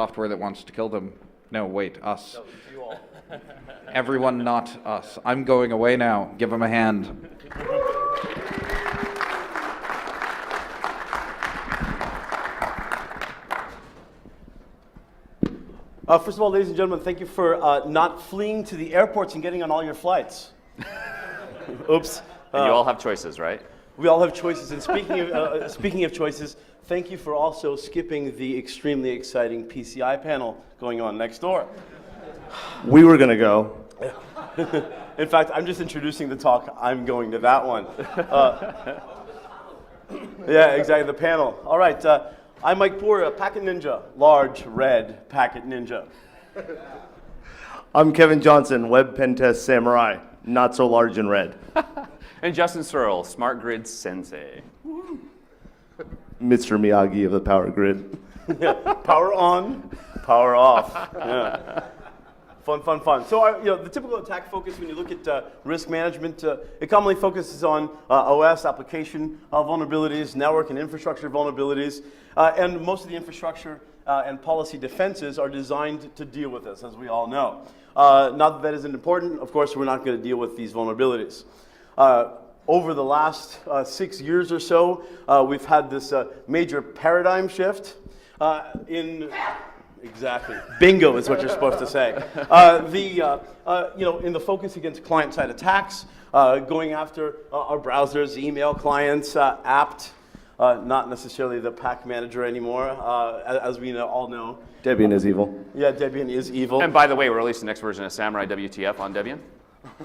software that wants to kill them. No, wait, us. No, you all. Everyone not us. I'm going away now. Give him a hand. First of all, ladies and gentlemen, thank you for not fleeing to the airports and getting on all your flights. Oops. And you all have choices, right? We all have choices. And speaking of choices, thank you for also skipping the extremely exciting PCI panel going on next door. We were going to go. In fact, I'm just introducing the talk. I'm going to that one. Yeah, exactly, the panel. All right, I'm Mike Poor, a Packet Ninja, large red Packet Ninja. I'm Kevin Johnson, Web Pen Test Samurai, not so large and red. And Justin Searle, Smart Grid Sensei. Mr. Miyagi of the Power Grid. Yeah, power on, power off. Yeah. Fun. So the typical attack focus when you look at risk management, it commonly focuses on OS, application vulnerabilities, network and infrastructure vulnerabilities, and most of the infrastructure and policy defenses are designed to deal with this, as we all know. Not that isn't important. Of course, we're not going to deal with these vulnerabilities. Over the last 6 years or so, we've had this major paradigm shift in... Exactly. Bingo is what you're supposed to say. In the focus against client-side attacks, going after our browsers, email clients, apt, not necessarily the pack manager anymore, as we all know. Debian is evil. Yeah, Debian is evil. And by the way, we're releasing the next version of Samurai WTF on Debian.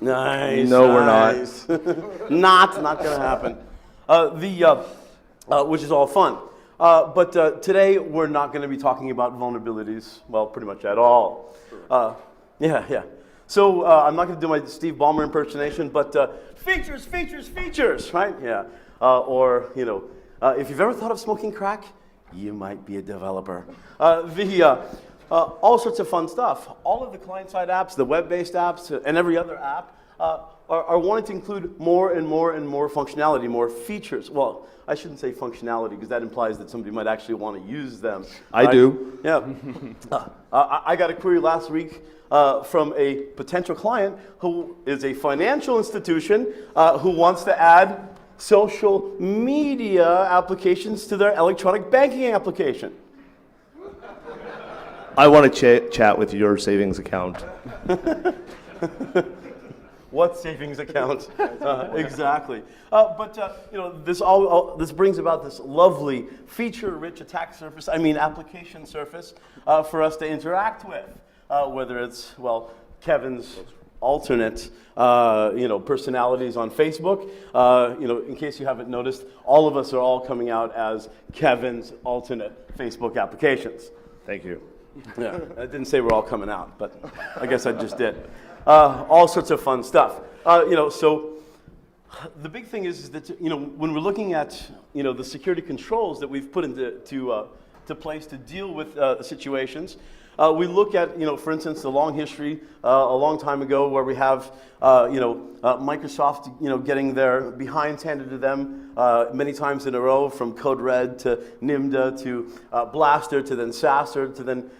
Nice. No, nice. we're not. Not going to happen. Which is all fun. But today we're not going to be talking about vulnerabilities, well, pretty much at all. Yeah. So I'm not going to do my Steve Ballmer impersonation, but features, right? Yeah. If you've ever thought of smoking crack, you might be a developer. All sorts of fun stuff. All of the client-side apps, the web-based apps, and every other app are wanting to include more and more functionality, more features. Well, I shouldn't say functionality because that implies that somebody might actually want to use them. I do. Yeah. I got a query last week from a potential client who is a financial institution who wants to add social media applications to their electronic banking application. I want to chat with your savings account. What savings account? Exactly. This brings about this lovely feature-rich application surface for us to interact with, whether it's, Kevin's alternate, personalities on Facebook. In case you haven't noticed, all of us are all coming out as Kevin's alternate Facebook applications. Thank you. Yeah, I didn't say we're all coming out, but I guess I just did. All sorts of fun stuff. So the big thing is that when we're looking at the security controls that we've put into place to deal with situations, we look at for instance the long history a long time ago where we have Microsoft getting their behinds handed to them many times in a row, from Code Red to Nimda to Blaster to then Sasser to then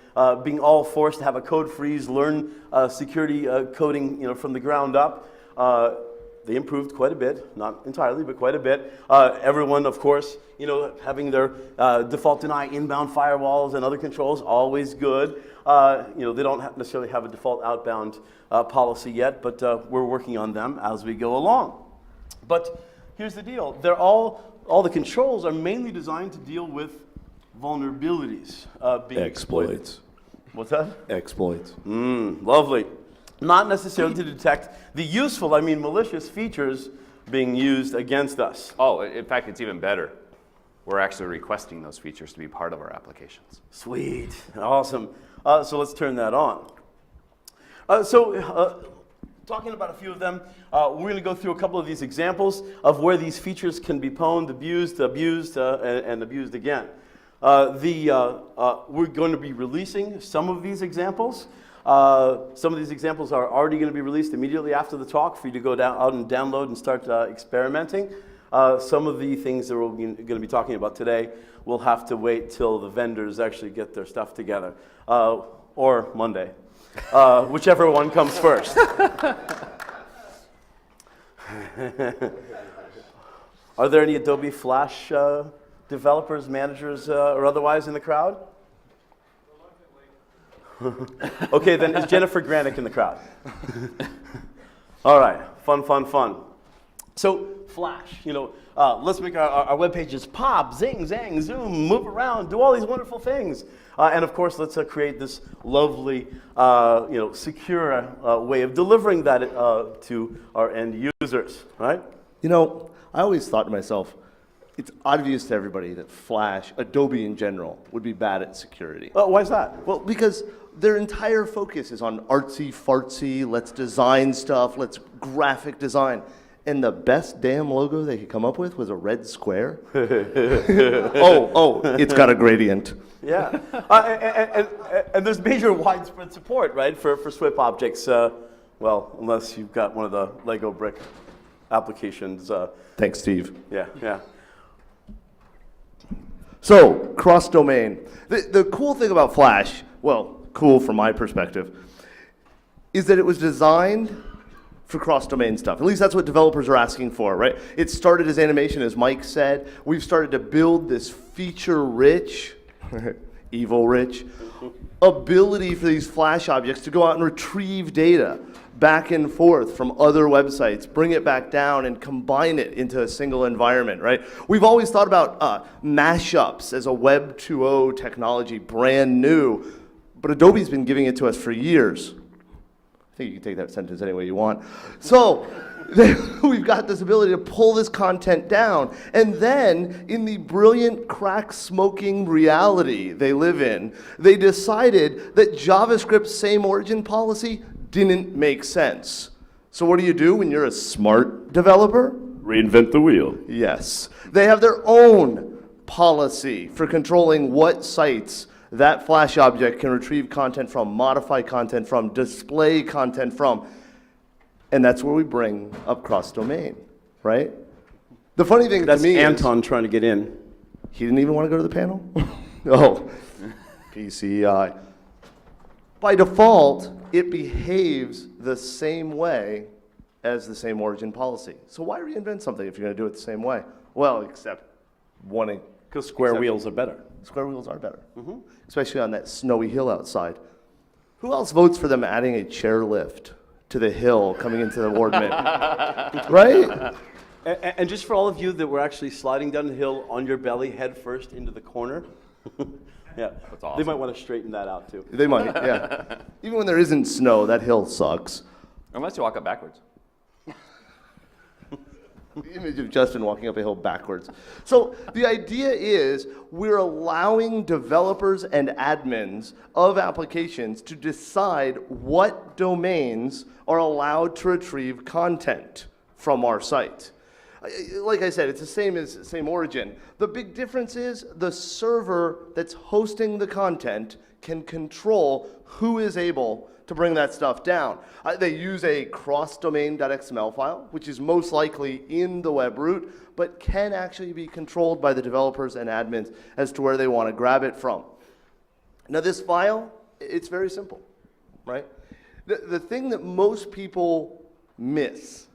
being all forced to have a code freeze, learn security coding from the ground up. They improved quite a bit, not entirely, but quite a bit. Everyone, of course, having their default deny inbound firewalls and other controls, always good. They don't necessarily have a default outbound policy yet, but we're working on them as we go along. But here's the deal. All the controls are mainly designed to deal with vulnerabilities being exploited. Exploits. What's that? Exploits. Lovely. Not necessarily to detect the useful, malicious features being used against us. Oh, in fact, it's even better. We're actually requesting those features to be part of our applications. Sweet. Awesome. So let's turn that on. Talking about a few of them, we're going to go through a couple of these examples of where these features can be pwned, abused, and abused again. We're going to be releasing some of these examples. Some of these examples are already going to be released immediately after the talk for you to go out and download and start experimenting. Some of the things that we're going to be talking about today will have to wait till the vendors actually get their stuff together, or Monday, whichever one comes first. Are there any Adobe Flash developers, managers, or otherwise in the crowd? Okay, then is Jennifer Granick in the crowd? All right, fun. So Flash, let's make our web pages pop, zing, zang, zoom, move around, do all these wonderful things. And of course, let's create this lovely, secure way of delivering that to our end users, right? I always thought to myself, it's obvious to everybody that Flash, Adobe in general, would be bad at security. Why is that? Well, because their entire focus is on artsy-fartsy, let's design stuff, let's graphic design. And the best damn logo they could come up with was a red square. It's got a gradient. Yeah, and there's major widespread support, right, for SWIP objects. Well, unless you've got one of the Lego brick applications. Thanks, Steve. Yeah. So, cross-domain. The cool thing about Flash, well, cool from my perspective, is that it was designed for cross-domain stuff. At least that's what developers are asking for, right? It started as animation, as Mike said. We've started to build this feature-rich, evil-rich, ability for these Flash objects to go out and retrieve data back and forth from other websites, bring it back down and combine it into a single environment, right? We've always thought about mashups as a Web 2.0 technology, brand new, but Adobe's been giving it to us for years. I think you can take that sentence any way you want. So we've got this ability to pull this content down, and then in the brilliant crack-smoking reality they live in, they decided that JavaScript's same origin policy didn't make sense. So what do you do when you're a smart developer? Reinvent the wheel. Yes. They have their own policy for controlling what sites that Flash object can retrieve content from, modify content from, display content from. And that's where we bring up cross-domain, right? The funny thing That's to me Anton trying to get in. He didn't even want to go to the panel? Oh, PCI. By default, it behaves the same way as the same origin policy. So why reinvent something if you're going to do it the same way? Well, except wanting. Because square wheels are better. Square wheels are better, especially on that snowy hill outside. Who else votes for them adding a chairlift to the hill coming into the ward mid? Right? And just for all of you that were actually sliding down the hill on your belly head first into the corner, yeah, That's awesome. They might want to straighten that out too. They might, yeah. Even when there isn't snow, that hill sucks. Unless you walk up backwards. The image of Justin walking up a hill backwards. So the idea is we're allowing developers and admins of applications to decide what domains are allowed to retrieve content from our site. Like I said, it's the same origin. The big difference is the server that's hosting the content can control who is able to bring that stuff down. They use a cross-domain.xml file, which is most likely in the web root, but can actually be controlled by the developers and admins as to where they want to grab it from. Now this file, it's very simple, right? The thing that most people miss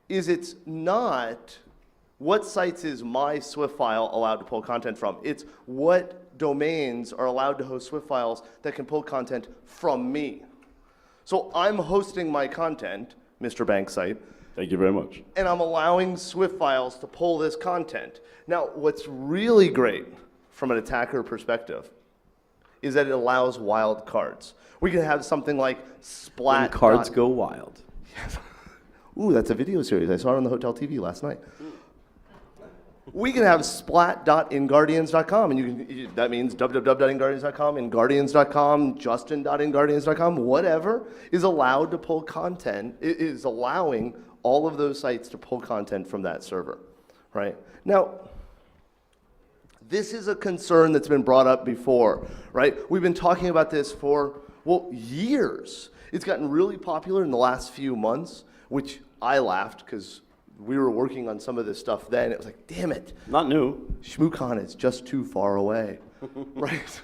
is it's not what sites is my Swift file allowed to pull content from. It's what domains are allowed to host Swift files that can pull content from me. So I'm hosting my content, Mr. Bank site. Thank you very much. And I'm allowing Swift files to pull this content. Now, what's really great from an attacker perspective is that it allows wild cards. We can have something like Splat. When cards go wild. Ooh, that's a video series. I saw it on the Hotel TV last night. We can have splat.inguardians.com, and that means www.inguardians.com, inguardians.com, justin.inguardians.com, whatever is allowed to pull content, is allowing all of those sites to pull content from that server, right? Now, this is a concern that's been brought up before, right? We've been talking about this for, well, years. It's gotten really popular in the last few months, which I laughed because we were working on some of this stuff then. It was like, damn it, Not new. ShmooCon is just too far away, right?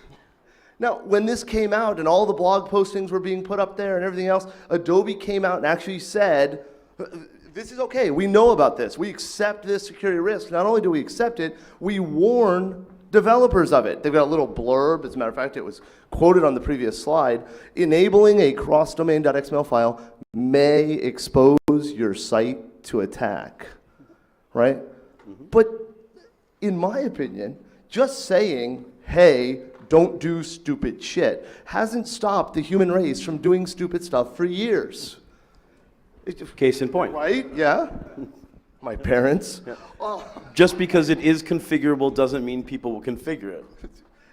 Now, when this came out and all the blog postings were being put up there and everything else, Adobe came out and actually said, this is okay, we know about this, we accept this security risk. Not only do we accept it, we warn developers of it. They've got a little blurb, as a matter of fact, it was quoted on the previous slide, enabling a cross-domain.xml file may expose your site to attack, right? But in my opinion, just saying, hey, don't do stupid shit, hasn't stopped the human race from doing stupid stuff for years. Case in point. Right? Yeah? My parents. Just because it is configurable doesn't mean people will configure it.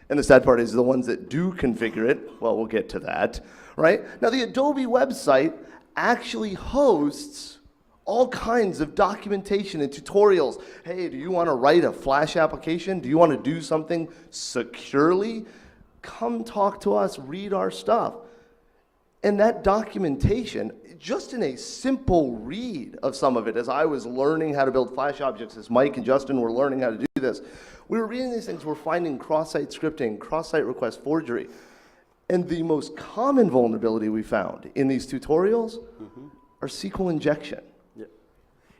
And the sad part is the ones that do configure it, well, we'll get to that, right? Now, the Adobe website actually hosts all kinds of documentation and tutorials. Hey, do you want to write a Flash application? Do you want to do something securely? Come talk to us, read our stuff. And that documentation, just in a simple read of some of it, as I was learning how to build Flash objects, as Mike and Justin were learning how to do this, we were reading these things, we're finding cross-site scripting, cross-site request forgery. And the most common vulnerability we found in these tutorials are SQL injection.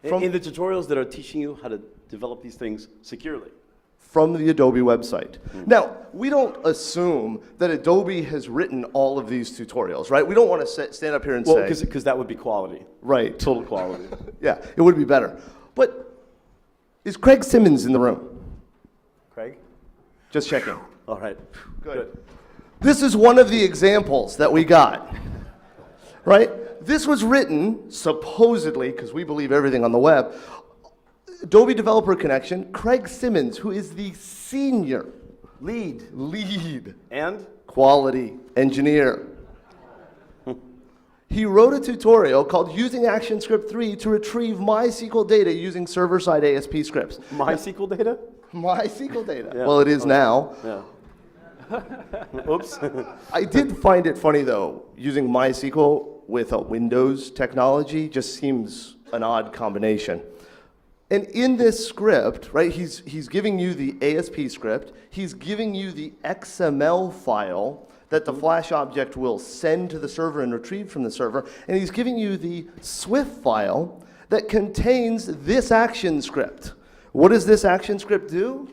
In the tutorials that are teaching you how to develop these things securely. From the Adobe website. Now, we don't assume that Adobe has written all of these tutorials, right? We don't want to stand up here and Well, say... because that would be quality. Right. Total quality. Yeah, it would be better. But is Craig Simmons in the room? Craig? Just checking. All right. Good. This is one of the examples that we got, right? This was written, supposedly, because we believe everything on the web, Adobe Developer Connection, Craig Simmons, who is the senior Lead. And? quality engineer. He wrote a tutorial called Using ActionScript 3 to retrieve MySQL data using server-side ASP scripts. MySQL data? MySQL data. Yeah. Well, it is now. Yeah. Oops. I did find it funny, though, using MySQL with a Windows technology just seems an odd combination. And in this script, right, he's giving you the ASP script, he's giving you the XML file that the Flash object will send to the server and retrieve from the server, and he's giving you the Swift file that contains this action script. What does this action script do?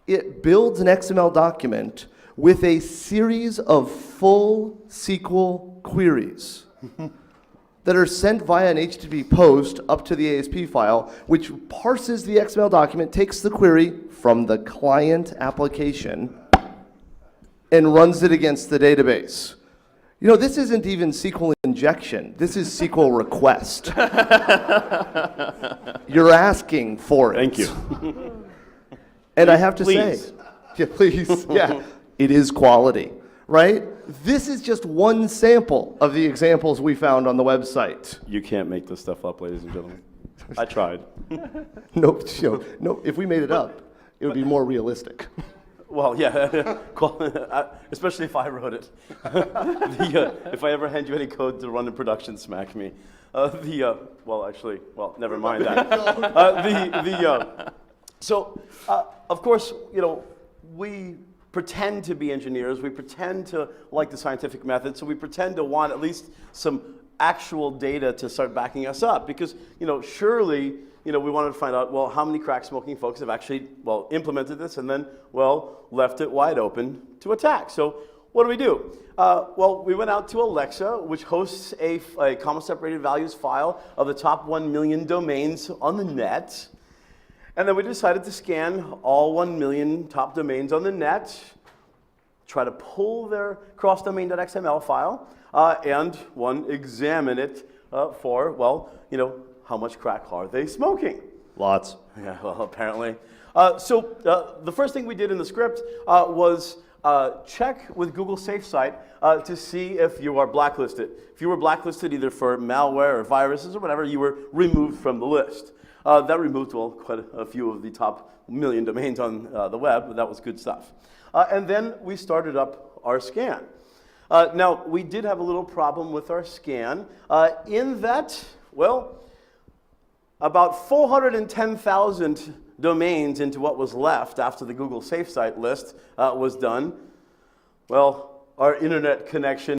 It builds an XML document with a series of full SQL queries that are sent via an HTTP post up to the ASP file, which parses the XML document, takes the query from the client application, and runs it against the database. You know, this isn't even SQL injection. This is SQL request. You're asking for it. Thank you. And I have to Please. say, yeah, please, yeah, it is quality, right? This is just one sample of the examples we found on the website. You can't make this stuff up, ladies and gentlemen. I tried. Nope, no, if we made it up, it would be more realistic. Well, yeah, especially if I wrote it. If I ever hand you any code to run in production, smack me. Never mind that. So, of course, you know, we pretend to be engineers. We pretend to like the scientific method. So we pretend to want at least some actual data to start backing us up. Because, you know, surely, you know, we wanted to find out, well, how many crack smoking folks have actually, well, implemented this and then, well, left it wide open to attack. So what do? Well, we went out to Alexa, which hosts a comma separated values file of the top 1 million domains on the net. And then we decided to scan all 1 million top domains on the net, try to pull their cross-domain.xml file, and examine it for, well, you know, how much crack are they smoking? Lots. Yeah, well, apparently. The first thing we did in the script was check with Google SafeSite to see if you are blacklisted. If you were blacklisted either for malware or viruses or whatever, you were removed from the list. That removed, well, quite a few of the top 1 million domains on the web, but that was good stuff. And then we started up our scan. Now, we did have a little problem with our scan in that, well, about 410,000 domains into what was left after the Google Safe Site list was done. Well, our internet connection